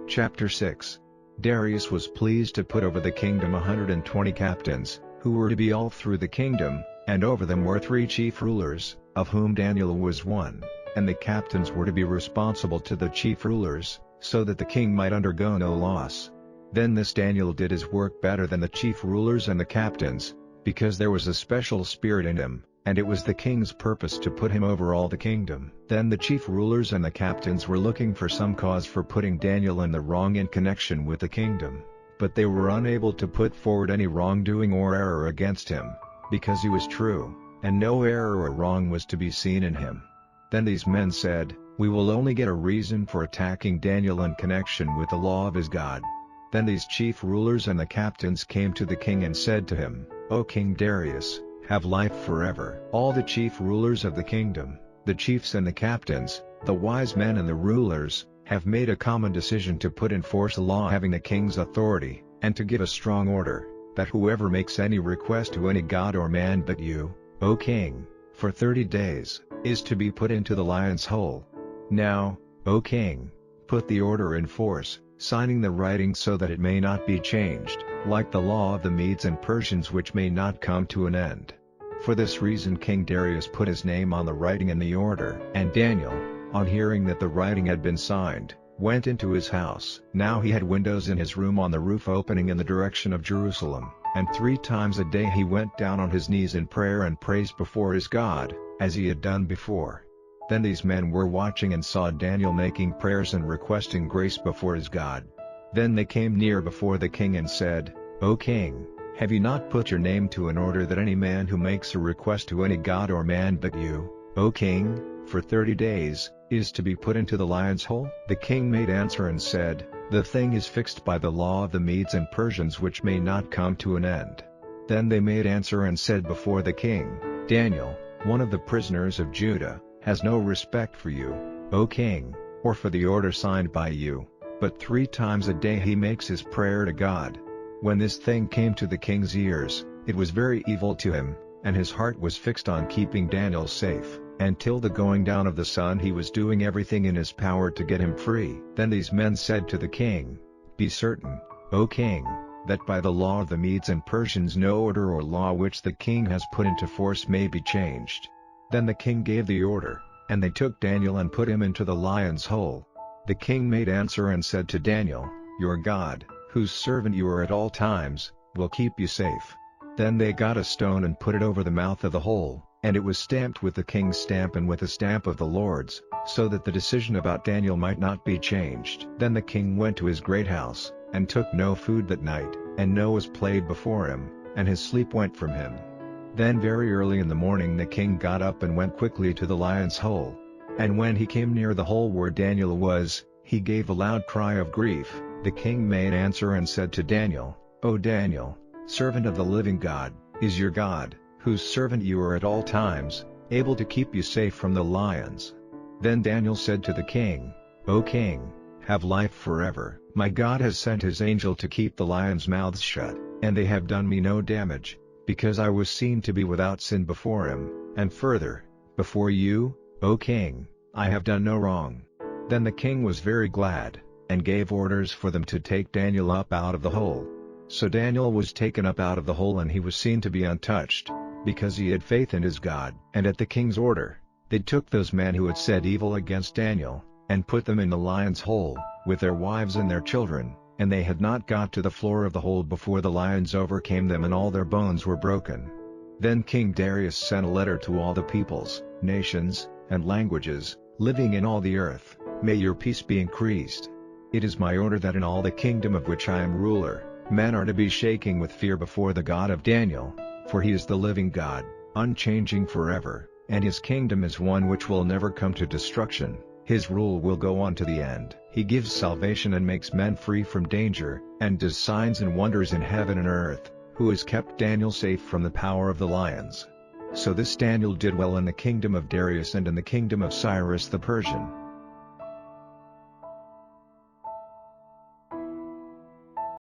Chapter 6. Darius was pleased to put over the kingdom 120 captains, who were to be all through the kingdom, and over them were 3 chief rulers, of whom Daniel was one, and the captains were to be responsible to the chief rulers, so that the king might undergo no loss. Then this Daniel did his work better than the chief rulers and the captains, because there was a special spirit in him, and it was the king's purpose to put him over all the kingdom. Then the chief rulers and the captains were looking for some cause for putting Daniel in the wrong in connection with the kingdom, but they were unable to put forward any wrongdoing or error against him, because he was true, and no error or wrong was to be seen in him. Then these men said, "We will only get a reason for attacking Daniel in connection with the law of his God." Then these chief rulers and the captains came to the king and said to him, "O King Darius, have life forever." All the chief rulers of the kingdom, the chiefs and the captains, the wise men and the rulers, have made a common decision to put in force a law having the king's authority, and to give a strong order, that whoever makes any request to any god or man but you, O king, for 30 days, is to be put into the lion's hole. Now, O king, put the order in force, signing the writing so that it may not be changed, like the law of the Medes and Persians, which may not come to an end. For this reason King Darius put his name on the writing in the order. And Daniel, on hearing that the writing had been signed, went into his house. Now he had windows in his room on the roof opening in the direction of Jerusalem, and 3 times a day he went down on his knees in prayer and praised before his God, as he had done before. Then these men were watching and saw Daniel making prayers and requesting grace before his God. Then they came near before the king and said, "O king, have you not put your name to an order that any man who makes a request to any god or man but you, O king, for 30 days, is to be put into the lion's hole?" The king made answer and said, "The thing is fixed by the law of the Medes and Persians, which may not come to an end." Then they made answer and said before the king, "Daniel, one of the prisoners of Judah, has no respect for you, O king, or for the order signed by you, but 3 times a day he makes his prayer to God." When this thing came to the king's ears, it was very evil to him, and his heart was fixed on keeping Daniel safe, and till the going down of the sun he was doing everything in his power to get him free. Then these men said to the king, "Be certain, O king, that by the law of the Medes and Persians no order or law which the king has put into force may be changed." Then the king gave the order, and they took Daniel and put him into the lion's hole. The king made answer and said to Daniel, "Your God, whose servant you are at all times, will keep you safe." Then they got a stone and put it over the mouth of the hole, and it was stamped with the king's stamp and with the stamp of the Lord's, so that the decision about Daniel might not be changed. Then the king went to his great house, and took no food that night, and no was played before him, and his sleep went from him. Then very early in the morning the king got up and went quickly to the lion's hole. And when he came near the hole where Daniel was, he gave a loud cry of grief. The king made answer and said to Daniel, "O Daniel, servant of the living God, is your God, whose servant you are at all times, able to keep you safe from the lions?" Then Daniel said to the king, "O king, have life forever. My God has sent his angel to keep the lions' mouths shut, and they have done me no damage, because I was seen to be without sin before him, and further, before you, O king, I have done no wrong." Then the king was very glad, and gave orders for them to take Daniel up out of the hole. So Daniel was taken up out of the hole, and he was seen to be untouched, because he had faith in his God. And at the king's order, they took those men who had said evil against Daniel, and put them in the lion's hole, with their wives and their children, and they had not got to the floor of the hole before the lions overcame them and all their bones were broken. Then King Darius sent a letter to all the peoples, nations, and languages, living in all the earth, "May your peace be increased. It is my order that in all the kingdom of which I am ruler, men are to be shaking with fear before the God of Daniel, for he is the living God, unchanging forever, and his kingdom is one which will never come to destruction. His rule will go on to the end. He gives salvation and makes men free from danger, and does signs and wonders in heaven and earth, who has kept Daniel safe from the power of the lions." So this Daniel did well in the kingdom of Darius and in the kingdom of Cyrus the Persian.